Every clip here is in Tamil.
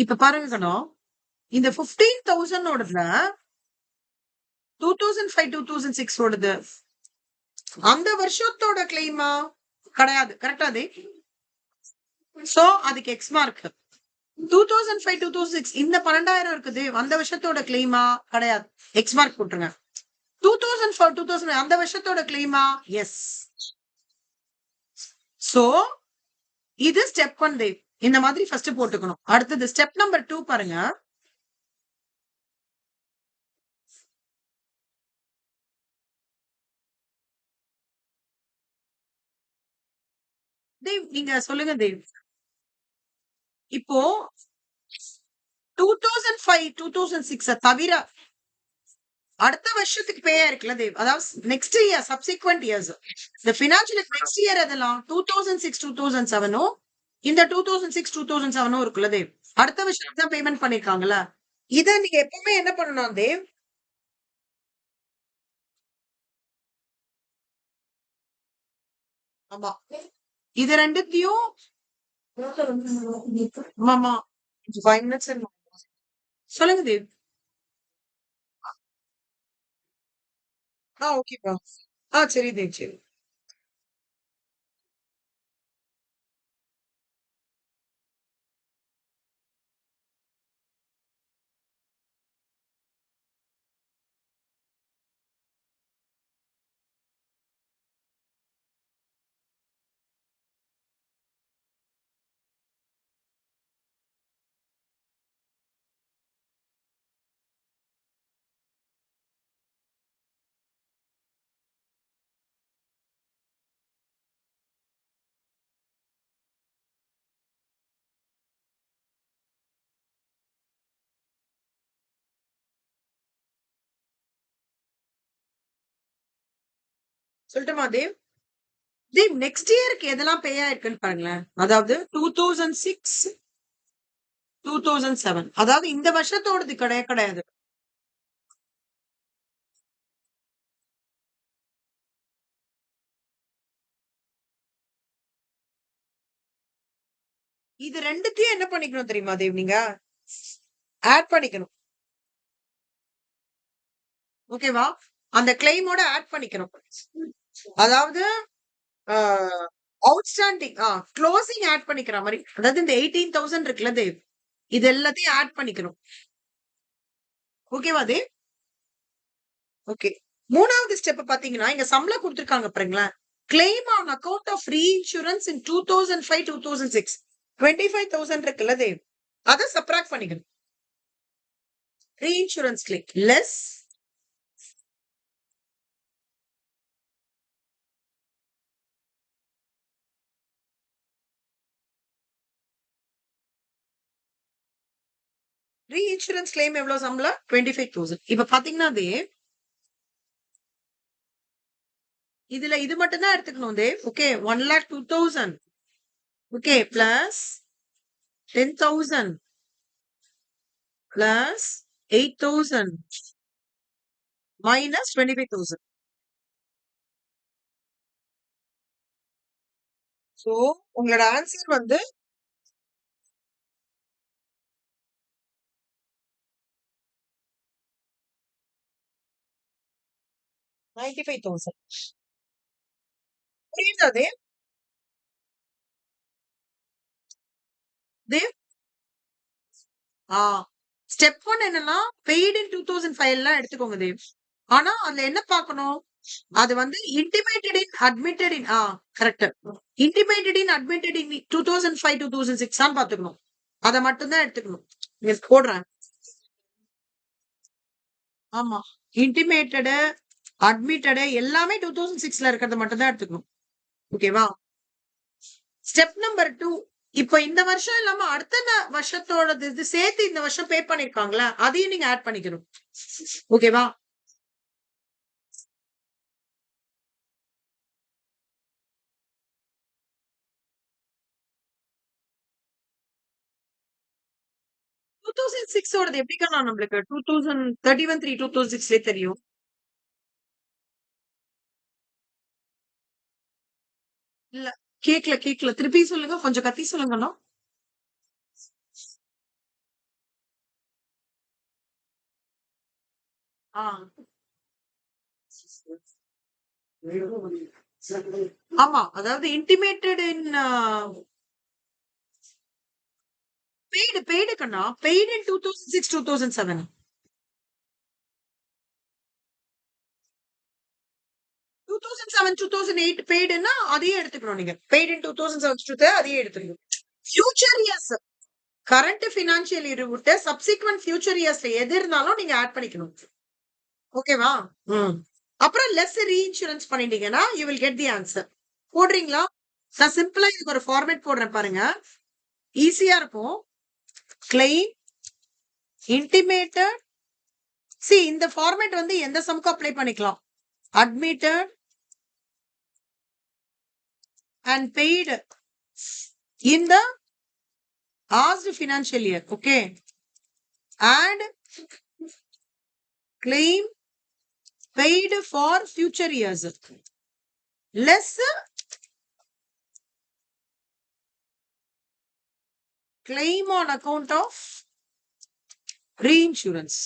இப்ப பாருங்க கண்ணம். இந்த 15,000 ஓடதுல 2005, 2006 ஓடது அந்த வருஷத்தோட கிளைமா கிடையாது. கரெக்டா அது? சோ அதுக்கு எக்ஸ் மார்க். 2005, 2006 இந்த 12,000 இருக்குது. அந்த வருஷத்தோட கிளைமா கிடையாது. எக்ஸ் மார்க் போட்டுருங்க. 2004, 2000 அந்த வருஷத்தோட கிளைமா எஸ். சோ இது ஸ்டெப் 1 தேவ். இந்த மாதிரி ஃபர்ஸ்ட் போட்டுக்கணும். அடுத்தது ஸ்டெப் நம்பர் 2 பாருங்க. தேவ் நீங்க சொல்லுங்க தேவ். இப்போ 2005, 2006 தவிர அடுத்த வருஷத்துக்கு பே ஆயிருக்குல்ல தேவ். அதாவது நெக்ஸ்ட் இயர் சப்சிக்வெண்ட் இயர்ஸ். இந்த ஃபினான்ஷியல் நெக்ஸ்ட் இயர் அதெல்லாம் 2006, 2007 இந்த 2006, 2007 இருக்குல்ல தேவ். அடுத்த வருஷத்துக்கு தான் பேமெண்ட் பண்ணிருக்காங்கல்ல. இத நீங்க எப்பவுமே என்ன பண்ணணும் தேவ்? ஆமா. இது ரெண்டுத்தையும் ஆமா 5 மினிட்ஸ் சொல்லுங்க தேவ். ஓகேப்பா. சரி தேவ் சரி. சொல்லட்டுமா தேவ்? தேவ் நெக்ஸ்ட் இயருக்கு எதெல்லாம் பே ஆயிருக்குன்னு பாருங்களேன். அதாவது 2006, 2007 அதாவது இந்த வருஷத்தோடது கிடையாது. இது ரெண்டுத்தையும் என்ன பண்ணிக்கணும் தெரியுமா தேவ் நீங்க? ஆட் பண்ணிக்கணும். ஓகேவா? அந்த கிளைமோட ஆட் பண்ணிக்கணும். அதாவது அவுட்ஸ்டாண்டிங் க்ளோசிங் ஆட் பண்ணிக்கிற மாதிரி. அதாவது இந்த 18,000 இருக்குல்ல தேவ். இது எல்லாத்தையும் ஆட் பண்ணிக்கணும். ஓகேவா தேவ்? ஓகே. மூணாவது ஸ்டெப் பாத்தீங்கன்னா இங்க சம்பளம் கொடுத்திருக்காங்க பாருங்களேன். Claim on account of reinsurance in 2005, 2006 25,000 இருக்குல்ல தேவ். அதை சப்ராக்ட் பண்ணிக்கணும். Reinsurance claim less reinsurance claim எவ்வளவு சம்பளம்? 25,000. இப்ப பாத்தீங்கன்னா தேவ் இதுல இது மட்டும் தான் எடுத்துக்கணும் Dev. Okay 1,02,000. Okay plus 10,000 plus 8,000 minus 25,000. So உங்களோட ஆன்சர் வந்து 95,000. புரியுதா தேவ்? தேவ் ஸ்டெப் 1 என்னன்னா பெய்டு இன் 2005 எல்லாம் எடுத்துக்கோங்க தேவ். ஆனா அதுல என்ன பார்க்கணும்? அது வந்து இன்டிமேட்டட் இன் அட்மிட்டட் இன் கரெக்ட். இன்டிமேட்டட் இன் அட்மிட்டட் இன் 2005, 2006 தான் பாத்துக்கணும். அதை மட்டும் தான் எடுத்துக்கணும். போடுறேன். ஆமா இன்டிமேட்டடு அட்மிட்டடு எல்லாமே 2006ல இருக்கிறது மட்டும் தான் எடுத்துக்கணும். ஓகேவா? ஸ்டெப் நம்பர் 2 இப்போ இந்த வருஷம் இல்லாம அடுத்த வருஷத்தோட இது சேர்த்து இந்த வருஷம் பே பண்ணிருக்காங்களா அதையும் நீங்க ஆட் பண்ணிக்கணும். ஓகேவா? டூ தௌசண்ட் சிக்ஸோடது எப்படிக்கா நம்மளுக்கு 2031, 3, 2006 தெரியும். இல்ல கேக்கல திருப்பி சொல்லுங்க. கொஞ்சம் கத்தி சொல்லுங்கண்ணா. ஆ. ஆமா. அதாவது இன்டிமேட்டட் இன் பெய்டு கண்ணா. Paid in 2006, 2007. 2007, 2008 பெய்டுன்னா அதையே எடுத்துக்கணும் நீங்க. பெய்டு இன் 2007 அதையே எடுத்துக்கணும். Future years current financial year விட்டு சப்சிக்வென்ட் ஃபியூச்சர் இயர்ஸ்ல எது இருந்தாலும் நீங்க ஆட் பண்ணிக்கணும். ஓகேவா? அப்புறம் லெஸ் ரீஇன்சூரன்ஸ் பண்ணிட்டீங்கன்னா you will get the answer. போடுறீங்களா? நான் சிம்பிளா இதுக்கு ஒரு ஃபார்மேட் போடுறேன் பாருங்க. ஈஸியா இருக்கும். Claim intimated. see இந்த ஃபார்மேட் வந்து எந்த சம்க்கு அப்ளை பண்ணிக்கலாம். admitted and paid in the asked financial year. Okay. And claim paid for future years. Less claim on account of reinsurance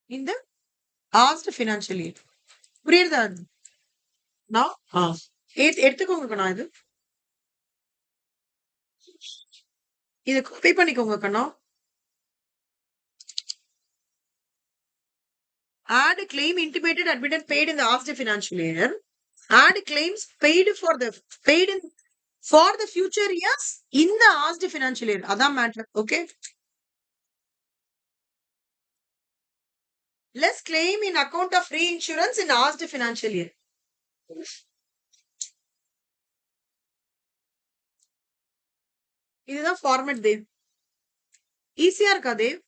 in the asked financial year. புரியுதா? நான் எடுத்துக்கோங்க கண்ணா. இது காப்பி பண்ணிக்கோங்க கண்ணா. add claim intimated, admitted, paid in the asked financial year. Add claims paid in for the future years in the asked financial year. அதான் matter. Okay. Less claim in account of reinsurance in asked financial year. இதுதான் ஃபார்மேட் தேவ். ஈஸியா இருக்கா தேவ்?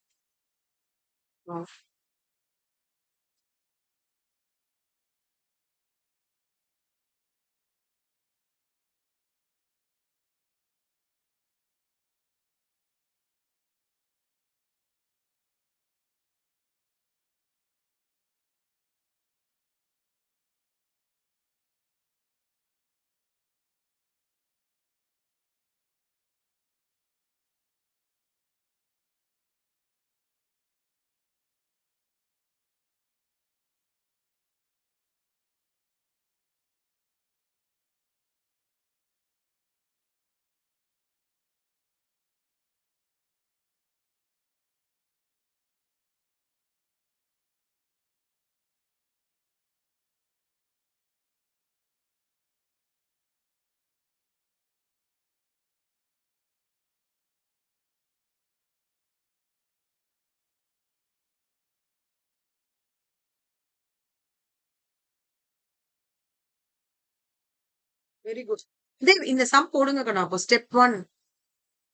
Very good. தேவ் இந்த சம் போடுங்க கண்ணா. அப்போ ஸ்டெப் 1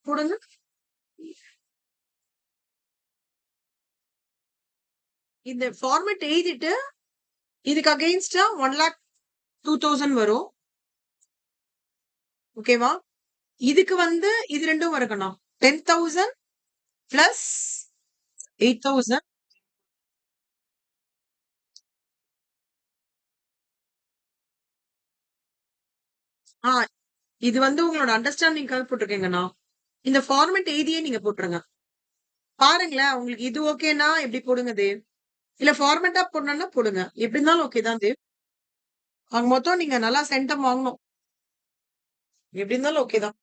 போடுங்க. இந்த ஃபார்மேட் எழுதிட்டு இதுக்கு அகைன்ஸ்டா 1,02,000 வரும். ஓகேவா? இதுக்கு வந்து இது ரெண்டும் இருக்கணும். 10,000 பிளஸ் 8,000. இது வந்து உங்களோட அண்டர்ஸ்டாண்டிங்காக போட்டிருக்கேங்கண்ணா. இந்த ஃபார்மேட் எழுதியே நீங்க போட்டுருங்க. பாருங்களேன், உங்களுக்கு இது ஓகேனா எப்படி போடுங்க தேவ். இல்ல ஃபார்மேட்டா போடணும்னா போடுங்க. எப்படி இருந்தாலும் ஓகே தான் தேவ். அவங்க மொத்தம் நீங்க நல்லா சென்டம் வாங்கணும். எப்படி இருந்தாலும் ஓகே தான்.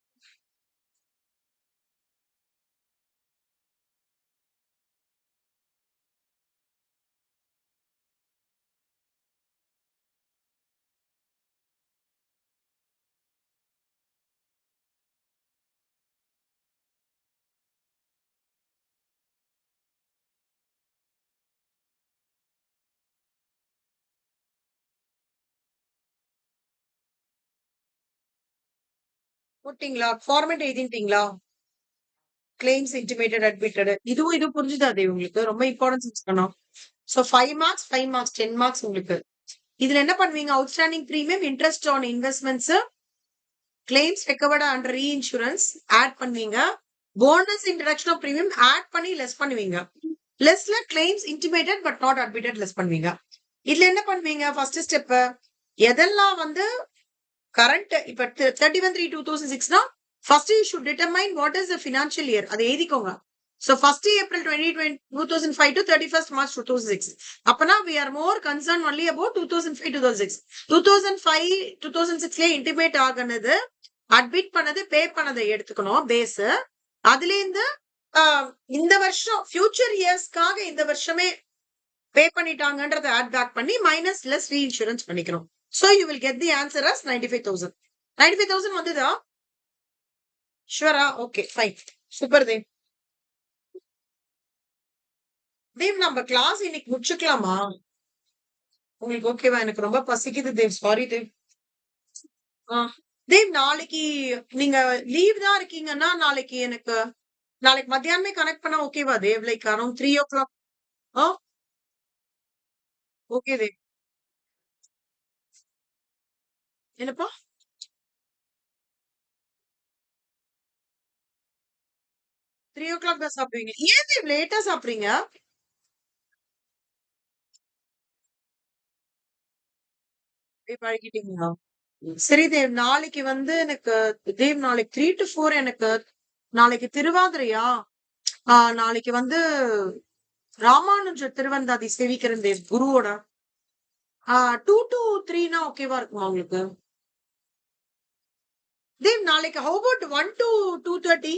போட்டீங்களா? ஃபார்மேட் எழுதிட்டீங்களா? Claims intimated, admitted. இது புரிஞ்சுதா தேவ் உங்களுக்கு? ரொம்ப இம்பார்ட்டன்ஸ் வச்சுக்கணும். சோ 5 மார்க்ஸ், 5 மார்க்ஸ், 10 மார்க்ஸ் உங்களுக்கு. இதுல என்ன பண்ணுவீங்க? Outstanding premium, interest on investments, claims recovered under reinsurance add பண்ணுவீங்க. Bonus introduction of premium add பண்ணி லெஸ் பண்ணுவீங்க. லெஸ்ல claims intimated but not admitted less பண்ணுவீங்க. இதுல என்ன பண்ணுவீங்க? ஃபர்ஸ்ட் ஸ்டெப் எதெல்லாம் வந்து கரண்ட் இப்ப 31/3/2006னா first you should determine what is the financial year. அதை எழுதிக்கோங்க. So 1st April 2005 to 31st March 2006. அப்பனா we are more concerned only about 2005 2006. 2005 2006ல intimate ஆகுனது admit பண்ணது பே பண்ணதை எடுத்துக்கணும் பேஸ். அதுல இருந்து இந்த வருஷம் ஃபியூச்சர் இயர்ஸ்க்காக இந்த வருஷமே பே பண்ணிட்டாங்கன்றத ஆட் பேக் பண்ணி மைனஸ் லெஸ் ரீஇன்சூரன்ஸ் பண்ணிக்கிறோம். So you will get the answer as 95,000. 95,000 வந்துதா? ஷூரா? Okay fine. Super Dev. Dev நம்ம கிளாஸ் இன்னைக்கு முடிச்சுக்கலாமா? உங்களுக்கு ஓகேவா? எனக்கு ரொம்ப பசிக்குது தேவ். சாரி தேவ். தேவ் நாளைக்கு நீங்க லீவ் தான் இருக்கீங்கன்னா நாளைக்கு எனக்கு நாளைக்கு மத்தியானமே கனெக்ட் பண்ணா ஓகேவா Dev? Like around 3 o'clock. Okay Dev. என்னப்பா? 3 o'clock தான் சாப்பிடுவீங்க. ஏன் தேவ் லேட்டா சாப்பிடுறீங்க? பழகிட்டீங்களா? சரி தேவ். நாளைக்கு வந்து எனக்கு தேவ் நாளைக்கு 3 to 4 எனக்கு நாளைக்கு திருவாதிரையா? நாளைக்கு வந்து ராமானுஜர் திருவந்தாதி சேவிக்கிறேன் தேவ் குருவோட. 2 to 3னா ஓகேவா இருக்குமா உங்களுக்கு? தேவ் நாளைக்கு how about 1 to 2:30?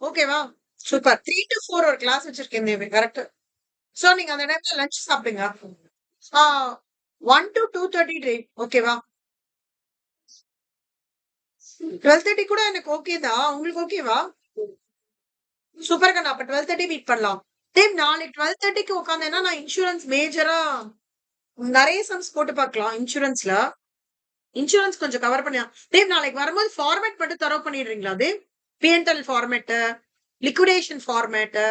ஓகேவா? சூப்பர். 3 to 4 ஒரு கிளாஸ் வச்சிருக்கேன் தேவ். கரெக்ட். சோ நீங்க அந்த டைம்ல லஞ்ச் சாப்பிடுங்க. 1 to 2:30 தேவ். ஓகேவா? 12:30 கூட எனக்கு ஓகே தான். உங்களுக்கு ஓகேவா? சூப்பர் கண்ணா. அப்ப 12:30 மீட் பண்ணலாம். தேவ் நாளைக்கு 12:30க்கு உட்காந்தேன்னா நான் இன்சூரன்ஸ் மேஜரா நிறைய சம்ஸ் போட்டு பார்க்கலாம் இன்சூரன்ஸ்ல. இன்சூரன்ஸ் கொஞ்சம் கவர் பண்ணியா தேவ் நாளைக்கு வரும்போது ஃபார்மேட் மட்டும் தரவு பண்ணிடுறீங்களா Dev? PNL format, liquidation format,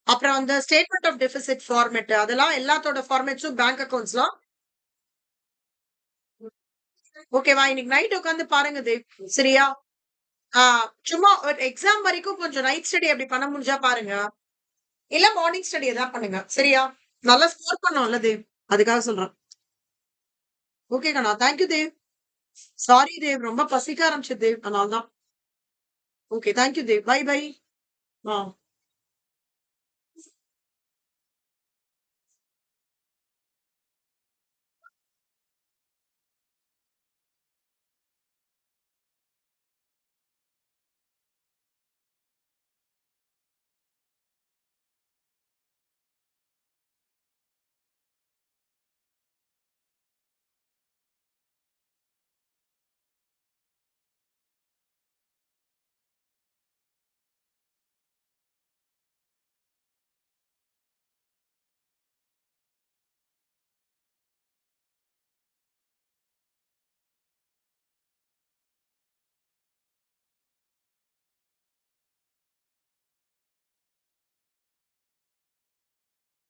அப்புறம் வந்து ஸ்டேட்மெண்ட் ஆஃப் டெபிசிட் ஃபார்மேட், அதெல்லாம் எல்லாத்தோட ஃபார்மேட்ஸும் பேங்க் அக்கவுண்ட்ஸ்லாம் ஓகேவா? இன்னைக்கு நைட் உட்காந்து பாருங்க தேவ். சரியா? சும்மா ஒரு எக்ஸாம் வரைக்கும் கொஞ்சம் நைட் ஸ்டடி அப்படி பண்ண முடிஞ்சா பாருங்க. இல்ல மார்னிங் ஸ்டடி ஏதாவது பண்ணுங்க. சரியா? நல்லா ஸ்கோர் பண்ணோம்ல தேவ். அதுக்காக சொல்றேன். ஓகே கண்ணா. தேங்க்யூ தேவ். சாரி தேவ். ரொம்ப பசிக்க ஆரம்பிச்சது தேவ். அதனால தான். Okay. Thank you Dev. Bye by.